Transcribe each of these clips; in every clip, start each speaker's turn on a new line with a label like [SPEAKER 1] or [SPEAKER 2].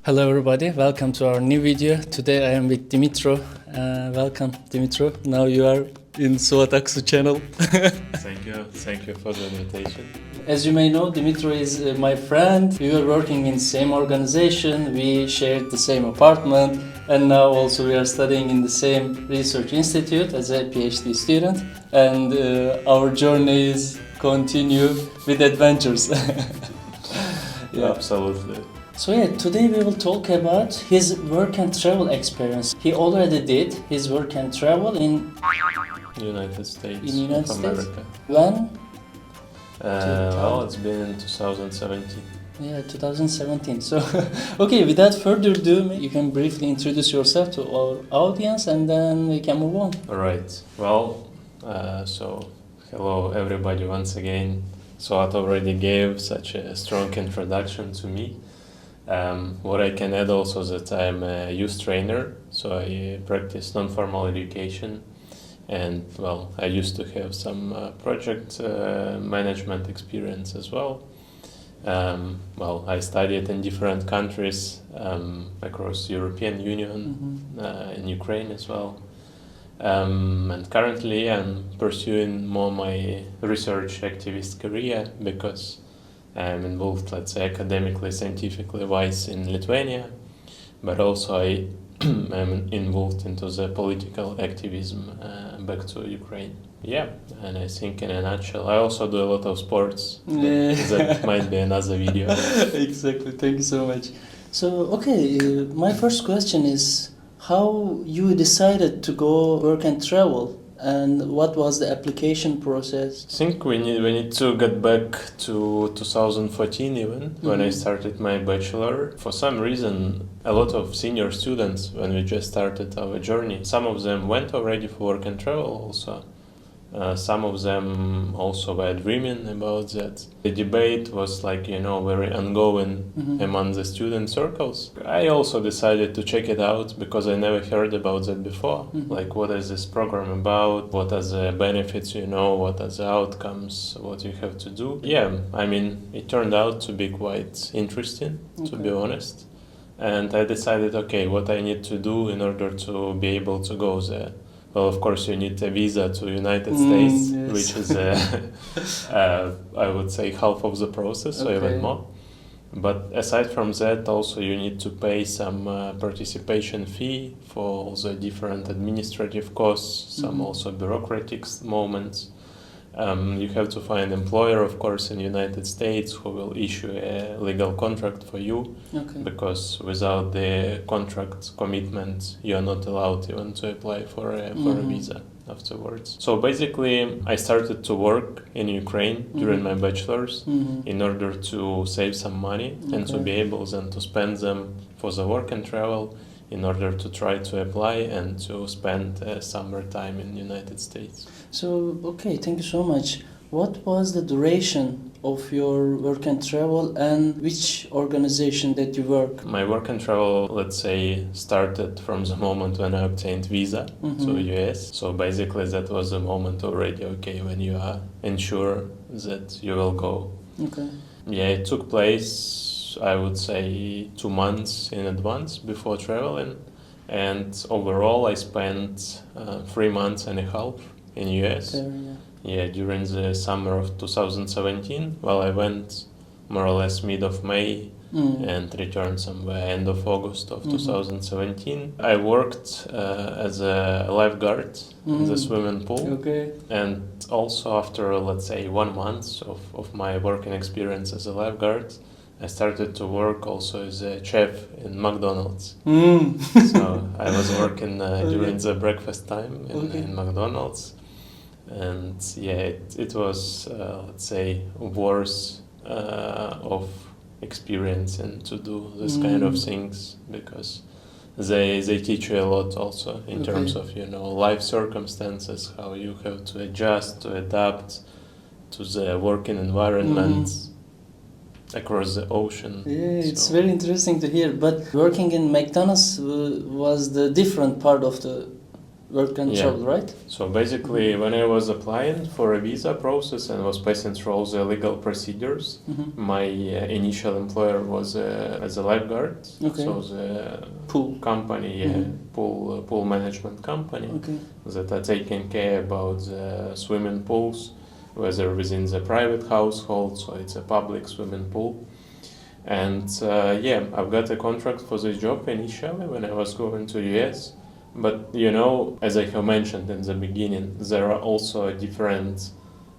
[SPEAKER 1] Hello everybody, welcome to our new video. Today I am with Dmytro. Welcome Dmytro. Now you are in Suataksu channel.
[SPEAKER 2] Thank you for the invitation.
[SPEAKER 1] As you may know, Dmytro is my friend. We were working in the same organization, we shared the same apartment, and now also we are studying in the same research institute as a PhD student. And our journeys continue with adventures.
[SPEAKER 2] Yeah. Absolutely.
[SPEAKER 1] So today we will talk about his work and travel experience. He already did his work and travel in
[SPEAKER 2] United States
[SPEAKER 1] United
[SPEAKER 2] of
[SPEAKER 1] States?
[SPEAKER 2] America.
[SPEAKER 1] When?
[SPEAKER 2] Well, it's been in 2017.
[SPEAKER 1] Yeah, 2017. So, okay, without further ado, you can briefly introduce yourself to our audience and then we can move on.
[SPEAKER 2] All right. Well, so hello everybody once again. Suat already gave such a strong introduction to me. What I can add also is that I'm a youth trainer, so I practice non-formal education, and well, I used to have some project management experience as well. Well, I studied in different countries across European Union, in Ukraine as well. And currently I'm pursuing more my research activist career because I'm involved, let's say, academically, scientifically wise in Lithuania, but also I am involved into the political activism back to Ukraine. Yeah, and I think in a nutshell, I also do a lot of sports.
[SPEAKER 1] Yeah.
[SPEAKER 2] That might be another video.
[SPEAKER 1] Exactly, thank you so much. So, okay, my first question is how you decided to go work and travel? And what was the application process?
[SPEAKER 2] I think we need to get back to 2014 even, when I started my bachelor. For some reason, a lot of senior students, when we just started our journey, some of them went already for work and travel also. Some of them also were dreaming about that. The debate was like, very ongoing among the student circles. I also decided to check it out because I never heard about that before. Like, what is this program about? What are the benefits, what are the outcomes, what you have to do? Yeah, I mean, it turned out to be quite interesting, to be honest. And I decided, okay, what I need to do in order to be able to go there. Well, of course, you need a visa to United States,
[SPEAKER 1] yes.
[SPEAKER 2] which is, I would say, half of the process, or even more. But aside from that, also you need to pay some participation fee for all the different administrative costs, some also bureaucratic moments. You have to find an employer, of course, in the United States who will issue a legal contract for you, because without the contract commitment, you are not allowed even to apply for a visa afterwards. So basically, I started to work in Ukraine during my bachelor's in order to save some money and to be able then to spend them for the work and travel, in order to try to apply and to spend summer time in the United States.
[SPEAKER 1] So, okay, thank you so much. What was the duration of your work and travel and which organization that you work?
[SPEAKER 2] My work and travel, let's say, started from the moment when I obtained visa to US. So basically that was the moment already, okay, when you are ensured that you will go.
[SPEAKER 1] Okay.
[SPEAKER 2] Yeah, it took place, I would say, 2 months in advance before traveling, and overall I spent 3 months and a half in US. Yeah, during the summer of 2017. Well, I went more or less mid of May and returned somewhere end of August of 2017. I worked as a lifeguard in the swimming pool.
[SPEAKER 1] Okay.
[SPEAKER 2] And also after, let's say, 1 month of my working experience as a lifeguard, I started to work also as a chef in McDonald's. So I was working during the breakfast time in McDonald's. And yeah, it was, let's say, worth of experiencing to do this kind of things, because they teach you a lot also in terms of, life circumstances, how you have to adjust, to adapt to the working environment across the ocean.
[SPEAKER 1] Yeah, it's very interesting to hear. But working in McDonald's was the different part of the work and
[SPEAKER 2] Yeah.
[SPEAKER 1] travel, right?
[SPEAKER 2] So basically, when I was applying for a visa process and was passing through all the legal procedures, my initial employer was as a lifeguard.
[SPEAKER 1] Okay.
[SPEAKER 2] So the
[SPEAKER 1] Pool.
[SPEAKER 2] company, pool management company,
[SPEAKER 1] Okay.
[SPEAKER 2] that are taking care about the swimming pools, whether within the private household, so it's a public swimming pool. And I've got a contract for this job initially when I was going to US. But as I have mentioned in the beginning, there are also different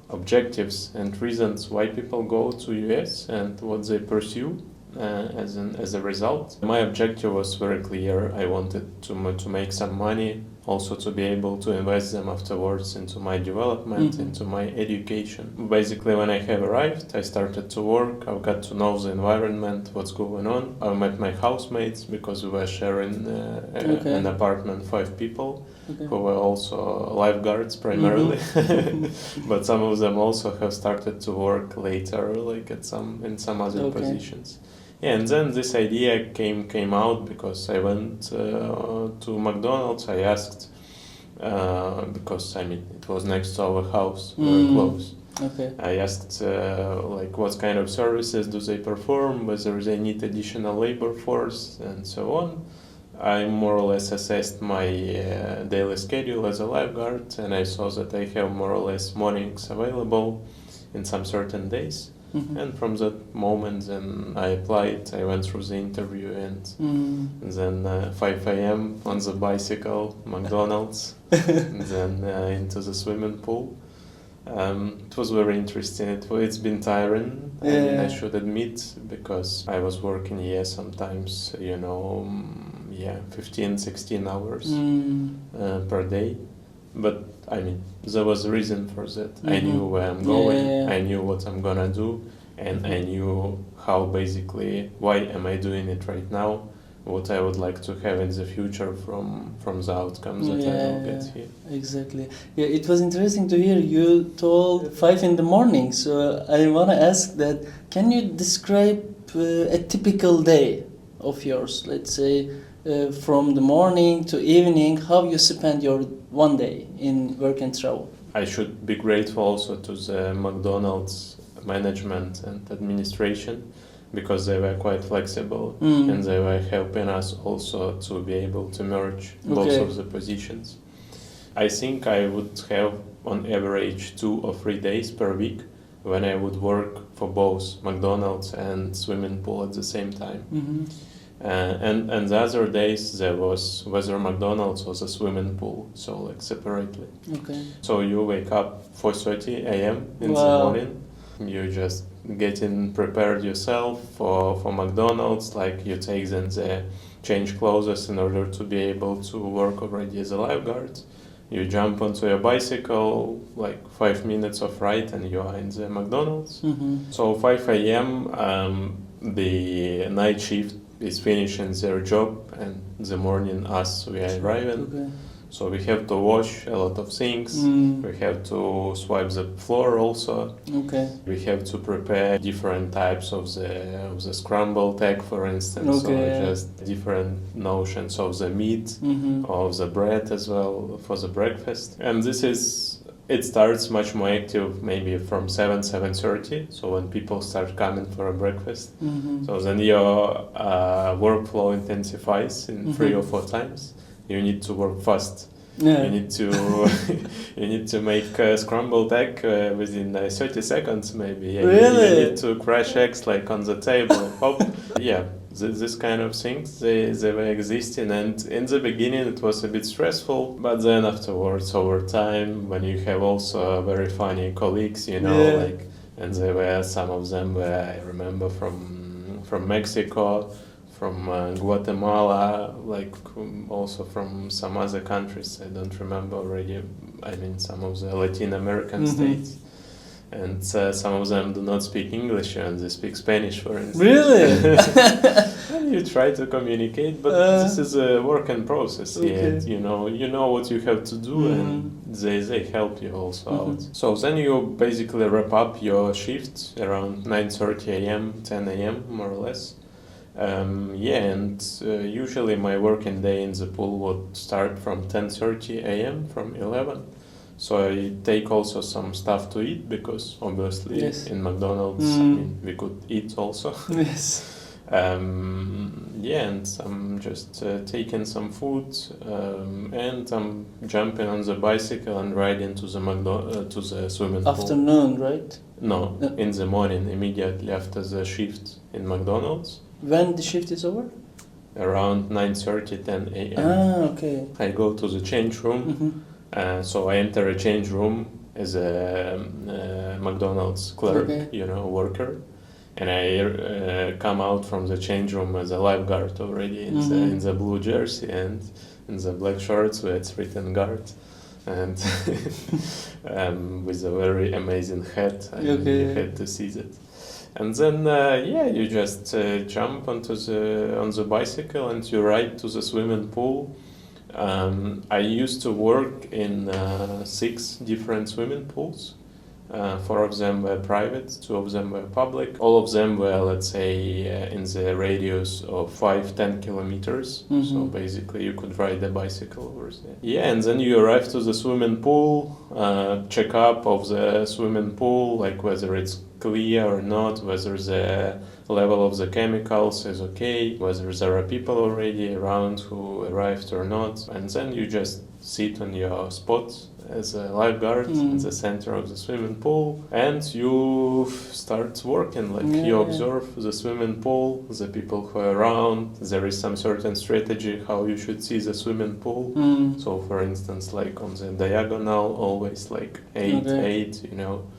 [SPEAKER 2] objectives and reasons why people go to US and what they pursue as a result. My objective was very clear. I wanted to make some money, also to be able to invest them afterwards into my development, into my education. Basically, when I have arrived, I started to work. I got to know the environment, what's going on. I met my housemates because we were sharing an apartment, 5 people. Okay. Who were also lifeguards primarily, but some of them also have started to work later, like in some other positions. Yeah, and then this idea came out because I went to McDonald's. I asked because it was next to our house, very close. Okay. I asked what kind of services do they perform, whether they need additional labor force, and so on. I more or less assessed my daily schedule as a lifeguard, and I saw that I have more or less mornings available in some certain days. And from that moment, then I applied. I went through the interview, and then 5 a.m. on the bicycle, McDonald's, and then into the swimming pool. It was very interesting. It's been tiring. I should admit, because I was working sometimes 15, 16 hours per day. But there was a reason for that. I knew where I'm going, I knew what I'm gonna do, and I knew why am I doing it right now, what I would like to have in the future from the outcomes that I will get here.
[SPEAKER 1] Exactly. Yeah, it was interesting to hear you told 5 in the morning. So I wanna ask that, can you describe a typical day of yours? Let's say from the morning to evening, how you spend your one day in work and travel.
[SPEAKER 2] I should be grateful also to the McDonald's management and administration, because they were quite flexible and they were helping us also to be able to merge both of the positions. I think I would have on average 2 or 3 days per week when I would work for both McDonald's and swimming pool at the same time. And the other days there was whether McDonald's or the swimming pool, so separately. Okay. So you wake up 4:30 a.m. in the morning. You just getting prepared yourself for McDonald's. You take then the change clothes in order to be able to work already as a lifeguard. You jump onto your bicycle, 5 minutes of ride, and you are in the McDonald's. So 5 a.m. The night shift is finishing their job, and the morning we are arriving. Okay. So we have to wash a lot of things. We have to swipe the floor also. Okay. We have to prepare different types of the scrambled egg, for instance. Just different notions of the meat, of the bread as well for the breakfast. And it starts much more active maybe from 7:30, so when people start coming for a breakfast. So then your workflow intensifies in 3 or 4 times. You need to work fast. You need to make a scrambled egg within 30 seconds maybe.
[SPEAKER 1] Really?
[SPEAKER 2] You need to crash eggs on the table. This kind of things, they were existing, and in the beginning it was a bit stressful, but then afterwards, over time, when you have also very funny colleagues, and there were some of them where I remember from Mexico, from Guatemala, also from some other countries, I don't remember already, some of the Latin American states. And some of them do not speak English and they speak Spanish, for instance.
[SPEAKER 1] Really?
[SPEAKER 2] And you try to communicate, but this is a work in process. Okay. You know what you have to do, and they help you also out. So then you basically wrap up your shift around 9:30 a.m., 10 a.m. more or less. Yeah, and usually my working day in the pool would start from 10:30 a.m. from 11. So I take also some stuff to eat because obviously
[SPEAKER 1] Yes.
[SPEAKER 2] in McDonald's, I
[SPEAKER 1] Mm.
[SPEAKER 2] mean, we could eat also.
[SPEAKER 1] Yes.
[SPEAKER 2] Yeah, and I'm just taking some food, and I'm jumping on the bicycle and riding to the to the swimming pool.
[SPEAKER 1] Afternoon, right?
[SPEAKER 2] No,
[SPEAKER 1] No.
[SPEAKER 2] in the morning, immediately after the shift in McDonald's,
[SPEAKER 1] When the shift is over?
[SPEAKER 2] around 9:30, 10 a.m.
[SPEAKER 1] Ah, okay.
[SPEAKER 2] I go to the change room.
[SPEAKER 1] Mm-hmm.
[SPEAKER 2] So I enter a change room as a McDonald's clerk,
[SPEAKER 1] Okay.
[SPEAKER 2] worker, and I come out from the change room as a lifeguard already in the blue jersey and in the black shorts where it's written guard, and with a very amazing hat. I mean,
[SPEAKER 1] Okay.
[SPEAKER 2] you had to see that. And then you just jump on the bicycle and you ride to the swimming pool. I used to work in 6 different swimming pools. 4 of them were private, 2 of them were public. All of them were, let's say, in the radius of 5-10 kilometers. So basically, you could ride a bicycle over there. Yeah, and then you arrive to the swimming pool, check up of the swimming pool, like whether it's clear or not, whether the level of the chemicals is okay, whether there are people already around who arrived or not, and then you just sit on your spot as a lifeguard in the center of the swimming pool, and you start working. Like you observe the swimming pool, the people who are around. There is some certain strategy how you should see the swimming pool. So, for instance, like on the diagonal, always like 8,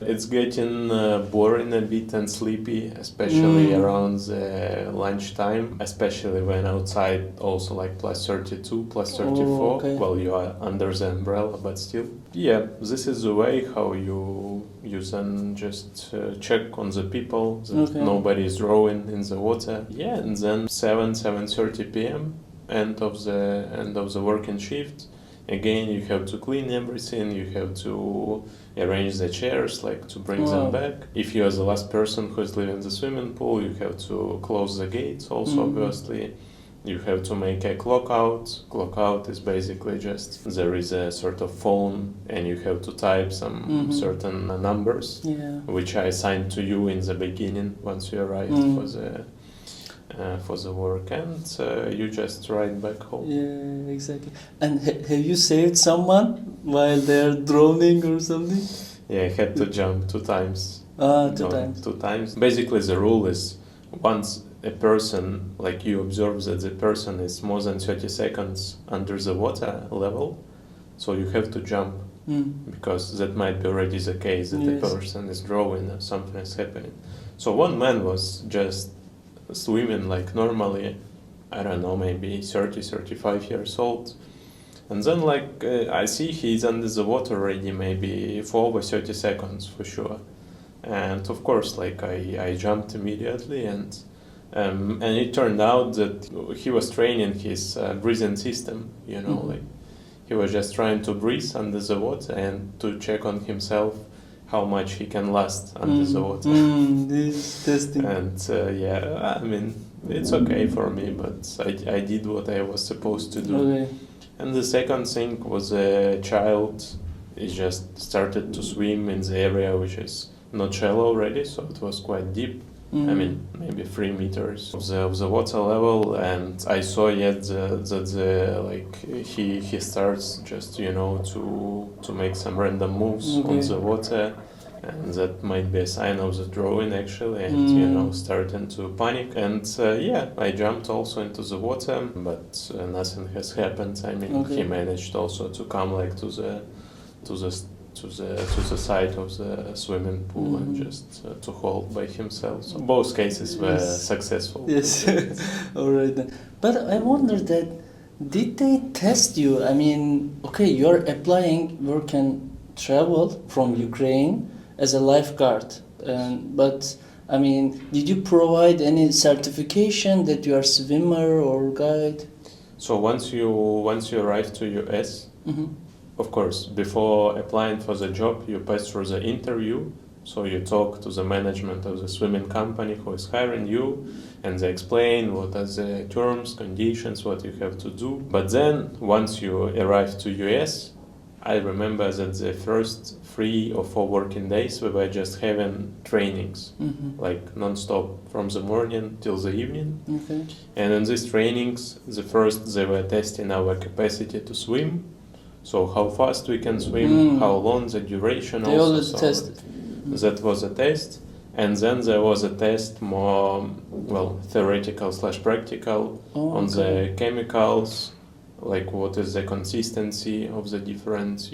[SPEAKER 2] It's getting boring a bit and sleepy, especially around the lunchtime, especially when outside also like plus 32, plus 34, while you are under the umbrella, but still. Yeah, this is the way how you then just check on the people that nobody is rowing in the water. Yeah, and then 7:30 p.m. end of the working shift. Again, you have to clean everything. You have to arrange the chairs, like to bring them back. If you are the last person who is leaving the swimming pool, you have to close the gates. Also, obviously. You have to make a clock out. Clock out is basically just there is a sort of phone and you have to type some certain numbers, which I assigned to you in the beginning once you arrived for the work, and you just ride back home.
[SPEAKER 1] Yeah, exactly. And have you saved someone while they're drowning or something?
[SPEAKER 2] Yeah, I had to jump 2 times.
[SPEAKER 1] Two times.
[SPEAKER 2] 2 times. Basically, the rule is once a person, like you observe that the person is more than 30 seconds under the water level, so you have to jump because that might be already the case that the person is drowning or something is happening. So one man was just swimming like normally, I don't know, maybe 35 years old. And then I see he's under the water already maybe for over 30 seconds for sure. And of course, I jumped immediately and it turned out that he was training his breathing system, like he was just trying to breathe under the water and to check on himself how much he can last under the water.
[SPEAKER 1] This testing.
[SPEAKER 2] And I mean, it's okay for me, but I did what I was supposed to do.
[SPEAKER 1] Okay.
[SPEAKER 2] And the second thing was a child. He just started to swim in the area which is not shallow already, so it was quite deep. I mean, maybe 3 meters of the water level, and I saw he starts just to make some random moves on the water, and that might be a sign of the drowning actually, and starting to panic. And I jumped also into the water, but nothing has happened. I mean, he managed also to come to the side of the swimming pool and just to hold by himself. So both cases were successful.
[SPEAKER 1] Yes. All right then. But I wonder that did they test you? I mean, okay, you're applying work and travel from Ukraine as a lifeguard, but I mean, did you provide any certification that you are swimmer or guide?
[SPEAKER 2] So once you arrive to US. Of course, before applying for the job, you pass through the interview So you talk to the management of the swimming company who is hiring you, and they explain what are the terms, conditions, what you have to do. But then once you arrive to US, I remember that the first 3 or 4 working days we were just having trainings, like non-stop from the morning till the evening.
[SPEAKER 1] Okay.
[SPEAKER 2] And in these trainings, the first they were testing our capacity to swim, so how fast we can swim, how long the duration.
[SPEAKER 1] They
[SPEAKER 2] also.
[SPEAKER 1] always
[SPEAKER 2] So
[SPEAKER 1] tested.
[SPEAKER 2] that was a test, and then there was a test more theoretical / practical on the chemicals, like what is the consistency of the different,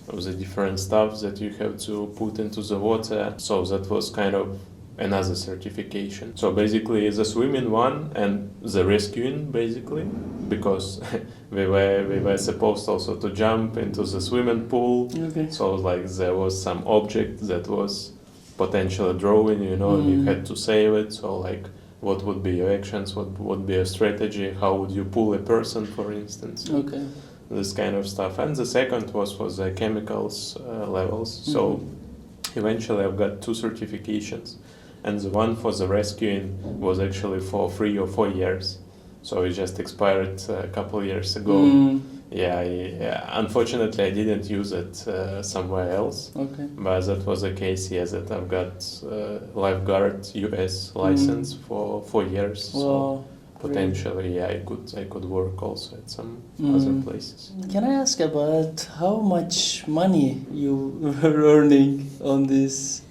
[SPEAKER 2] of the different stuff that you have to put into the water. So that was kind of another certification. So basically the swimming one and the rescuing, basically, because we were supposed also to jump into the swimming pool.
[SPEAKER 1] Okay.
[SPEAKER 2] So like there was some object that was potentially drawing, and you had to save it. So like what would be your actions, what would be your strategy, how would you pull a person, for instance.
[SPEAKER 1] Okay.
[SPEAKER 2] This kind of stuff. And the second was for the chemicals levels. So eventually I've got 2 certifications, and the one for the rescuing was actually for 3 or 4 years. So it just expired a couple years ago. Yeah, unfortunately I didn't use it somewhere else.
[SPEAKER 1] Okay.
[SPEAKER 2] But that was the case, that I've got Lifeguard US license for 4 years.
[SPEAKER 1] Wow.
[SPEAKER 2] So potentially, I could work also at some other places.
[SPEAKER 1] Can I ask about how much money you were earning on this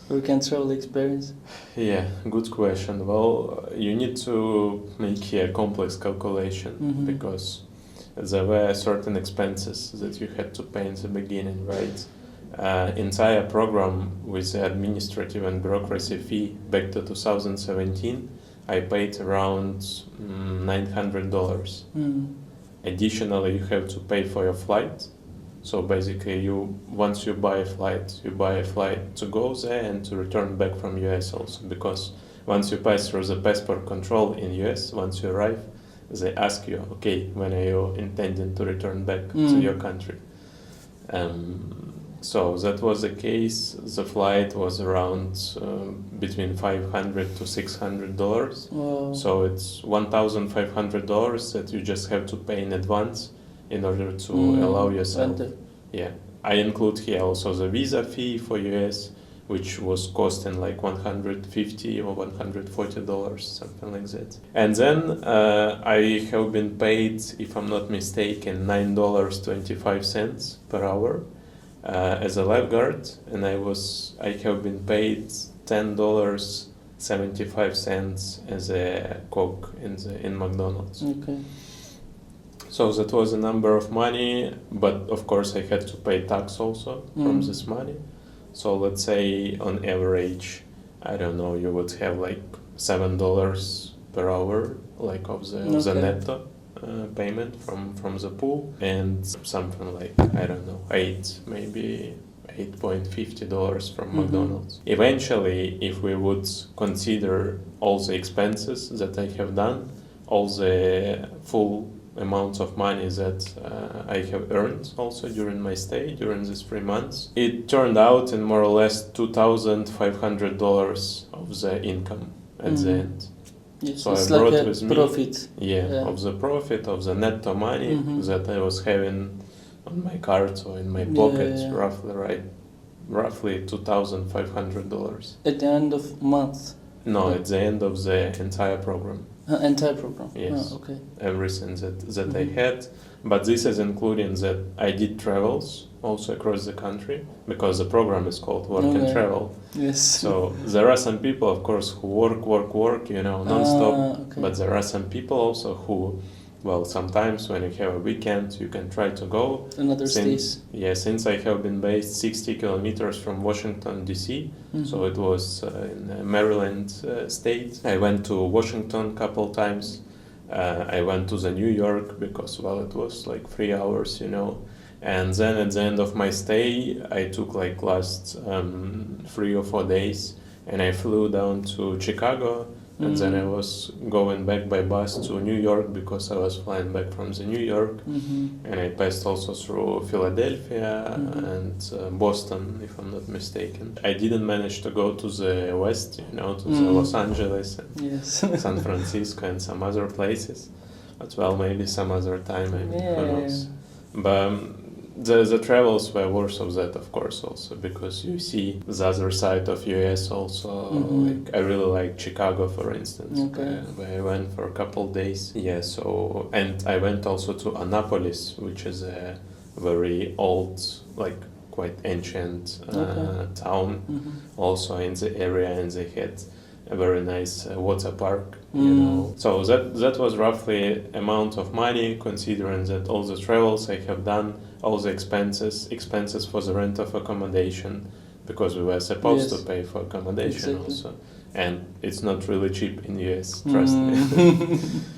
[SPEAKER 1] Work&Travel experience?
[SPEAKER 2] Yeah, good question. Well, you need to make a complex calculation because there were certain expenses that you had to pay in the beginning, right? Entire program with the administrative and bureaucracy fee back to 2017, I paid around $900. Additionally, you have to pay for your flight. So basically, once you buy a flight to go there and to return back from US also, because once you pass through the passport control in US, once you arrive, they ask you, okay, when are you intending to return back to your country? So that was the case. The flight was around between $500 to $600.
[SPEAKER 1] Wow.
[SPEAKER 2] So it's $1,500 that you just have to pay in advance in order to allow yourself. Yeah, I include here also the visa fee for US, which was costing like $150 or $140, something like that. And then I have been paid, if I'm not mistaken, $9.25 per hour as a lifeguard, and I have been paid $10.75 as a cook in McDonald's.
[SPEAKER 1] Okay.
[SPEAKER 2] So that was a number of money, but of course I had to pay tax also from this money. So let's say on average, I don't know, you would have like $7 per hour, like of the netto payment from the pool, and something like, I don't know, maybe $8.50 from McDonald's. Eventually, if we would consider all the expenses that I have done, all the full amounts of money that I have earned also during my stay, during these 3 months, it turned out in more or less $2,500 of the income at the end.
[SPEAKER 1] Yes,
[SPEAKER 2] so
[SPEAKER 1] it's
[SPEAKER 2] I brought
[SPEAKER 1] like a
[SPEAKER 2] with
[SPEAKER 1] profit.
[SPEAKER 2] me, of the profit, of the netto money that I was having on my card or in my pocket, roughly $2,500.
[SPEAKER 1] At the end of month?
[SPEAKER 2] No, at the end of the entire program.
[SPEAKER 1] Entire program?
[SPEAKER 2] Yes.
[SPEAKER 1] Okay.
[SPEAKER 2] Everything that I had. But this is including that I did travels also across the country, because the program is called Work&Travel.
[SPEAKER 1] Yes.
[SPEAKER 2] So there are some people, of course, who work, non-stop. But there are some people also who, sometimes when you have a weekend, you can try to go.
[SPEAKER 1] Another states.
[SPEAKER 2] Yeah, since I have been based 60 kilometers from Washington, D.C., so it was in Maryland state. I went to Washington a couple times. I went to the New York because, it was like 3 hours, And then at the end of my stay, I took last 3 or 4 days, and I flew down to Chicago and then I was going back by bus to New York because I was flying back from the New York, and I passed also through Philadelphia and Boston, if I'm not mistaken. I didn't manage to go to the west, you know, to the Los Angeles and
[SPEAKER 1] Yes.
[SPEAKER 2] San Francisco and some other places, but well, maybe some other time, I mean, who knows. But the travels were worth of that, of course, also because you see the other side of US also. Like I really like Chicago, for instance, where I went for a couple days. Yeah, so and I went also to Annapolis, which is a very old, like quite ancient town, also in the area, and they had a very nice water park, you know. So that was roughly amount of money, considering that all the travels I have done, all the expenses for the rent of accommodation, because we were supposed to pay for accommodation also, and it's not really cheap in US, trust me.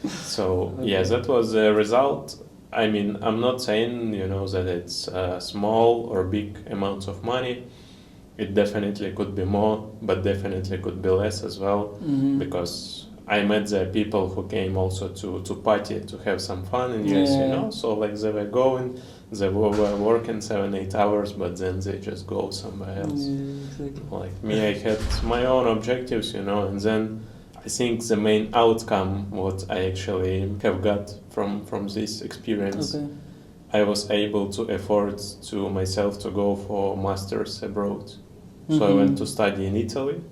[SPEAKER 2] So yeah, that was the result. I mean, I'm not saying, you know, that it's small or big amounts of money. It definitely could be more, but definitely could be less as well, because I met the people who came also to party, to have some fun in US, you know, so like they were going, they were working 7-8 hours, but then they just go somewhere else. Like me, I had my own objectives, you know, and then I think the main outcome, what I actually have got from this experience, I was able to afford to myself to go for masters abroad. So I went to study in Italy,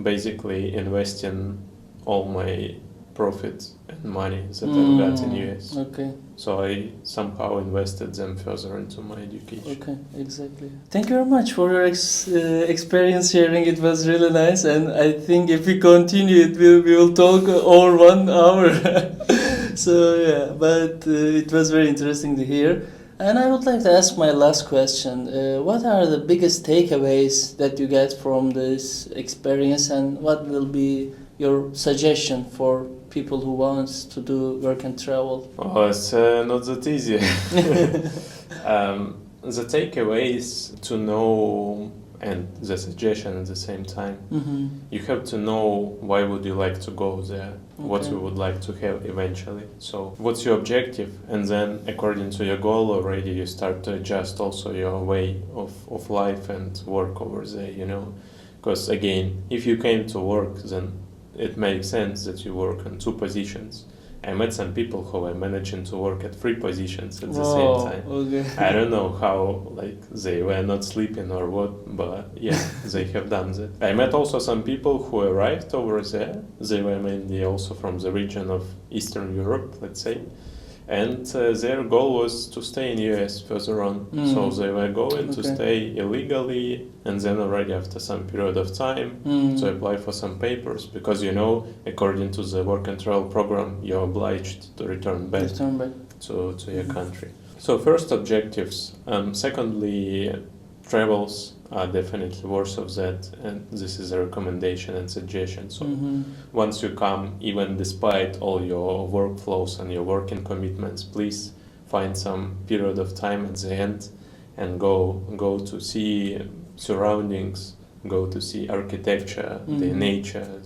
[SPEAKER 2] basically investing all my profit and money that I got in US. So I somehow invested them further into my education.
[SPEAKER 1] Exactly. Thank you very much for your experience sharing. It was really nice, and I think if we continue it, we will talk over 1 hour. So yeah, but it was very interesting to hear. And I would like to ask my last question. What are the biggest takeaways that you get from this experience, and what will be your suggestion for people who want to do work and travel?
[SPEAKER 2] Oh, it's not that easy. The takeaway is to know, and the suggestion at the same time, you have to know why would you like to go there, what you would like to have eventually. So what's your objective, and then according to your goal already you start to adjust also your way of life and work over there, you know. Because again, if you came to work, then it makes sense that you work on 2 positions. I met some people who were managing to work at 3 positions at the same time. I don't know how, like, they were not sleeping or what, but yeah, they have done that. I met also some people who arrived over there. They were mainly also from the region of Eastern Europe, let's say. And their goal was to stay in US further on. So they were going to stay illegally, and then already after some period of time to apply for some papers, because, you know, according to the Work and Travel program, you're obliged to return back to your country. So first, objectives. Secondly, travels are definitely worth of that, and this is a recommendation and suggestion. So once you come, even despite all your workflows and your working commitments, please find some period of time at the end and go to see surroundings, go to see architecture, the nature,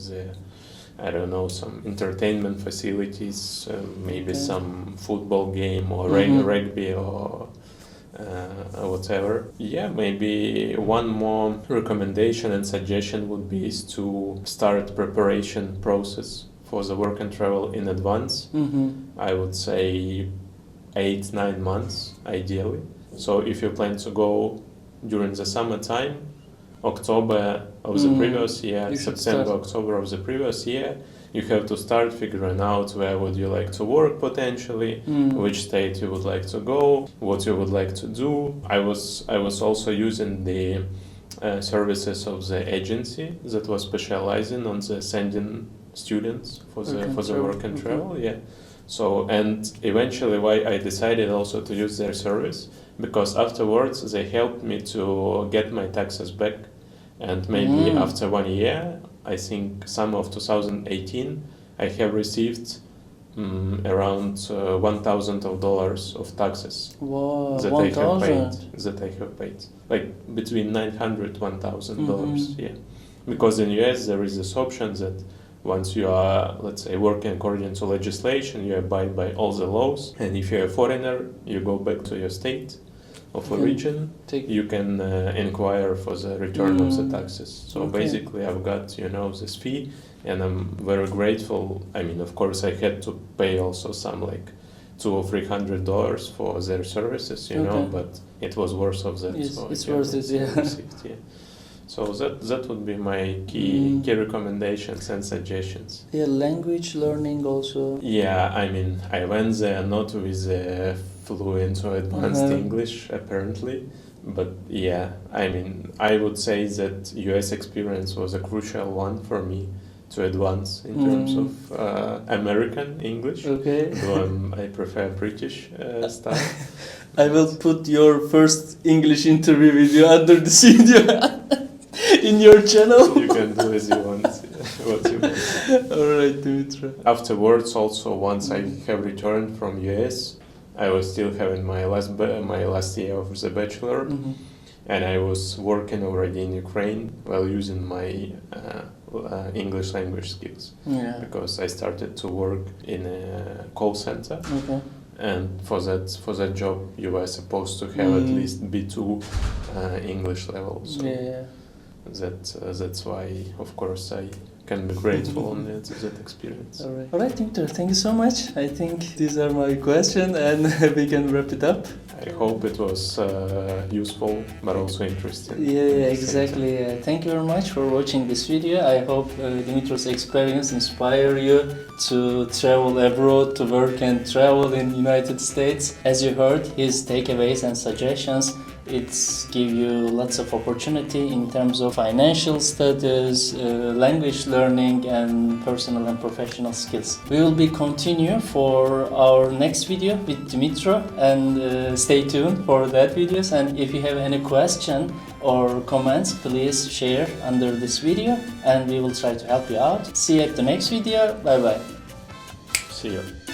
[SPEAKER 2] I don't know, some entertainment facilities, maybe some football game or rugby or whatever. Yeah, maybe one more recommendation and suggestion would be is to start preparation process for the work and travel in advance. I would say 8-9 months ideally. So if you plan to go during the summertime, October of the previous year, September, October of the previous year, you have to start figuring out where would you like to work potentially, which state you would like to go, what you would like to do. I was also using the services of the agency that was specializing on the sending students for the work and travel. Yeah. So, and eventually why I decided also to use their service, because afterwards they helped me to get my taxes back, and maybe after 1 year, I think summer of 2018, I have received around $1,000 of taxes.
[SPEAKER 1] Wow,
[SPEAKER 2] that I have paid, like between $900 $1,000. Yeah, because in US there is this option that once you are, let's say, working according to legislation, you abide by all the laws. And if you're a foreigner, you go back to your state of origin, you can inquire for the return of the taxes. So basically I've got, this fee, and I'm very grateful. I mean, of course, I had to pay also some like $200 or $300 for their services, but it was worth of that.
[SPEAKER 1] Yes,
[SPEAKER 2] so
[SPEAKER 1] it's worth it, yeah.
[SPEAKER 2] So that would be my key recommendations and suggestions.
[SPEAKER 1] Yeah, language learning also.
[SPEAKER 2] Yeah, I mean, I went there not with fluent or advanced English, apparently. But yeah, I mean, I would say that US experience was a crucial one for me to advance in terms of American English.
[SPEAKER 1] Okay.
[SPEAKER 2] Though I prefer British style.
[SPEAKER 1] I will put your first English interview video under this video in your channel.
[SPEAKER 2] You can do as you want, what you want.
[SPEAKER 1] Alright, Dmytro.
[SPEAKER 2] Afterwards, also, once I have returned from US, I was still having my last year of the bachelor, and I was working already in Ukraine while using my English language skills.
[SPEAKER 1] Yeah.
[SPEAKER 2] Because I started to work in a call center.
[SPEAKER 1] Okay.
[SPEAKER 2] And for that job, you were supposed to have at least B2 English level. So that's why, of course, I can be grateful on that experience.
[SPEAKER 1] All right, Dmytro, thank you so much. I think these are my questions, and we can wrap it up.
[SPEAKER 2] I hope it was useful, but also interesting.
[SPEAKER 1] Yeah, exactly. Thank you very much for watching this video. I hope Dmytro's experience inspire you to travel abroad, to work and travel in United States. As you heard, his takeaways and suggestions, it's give you lots of opportunity in terms of financial status, language learning, and personal and professional skills. We will be continue for our next video with Dmytro, and stay tuned for that videos. And if you have any question or comments, please share under this video, and we will try to help you out. See you at the next video. Bye bye.
[SPEAKER 2] See you.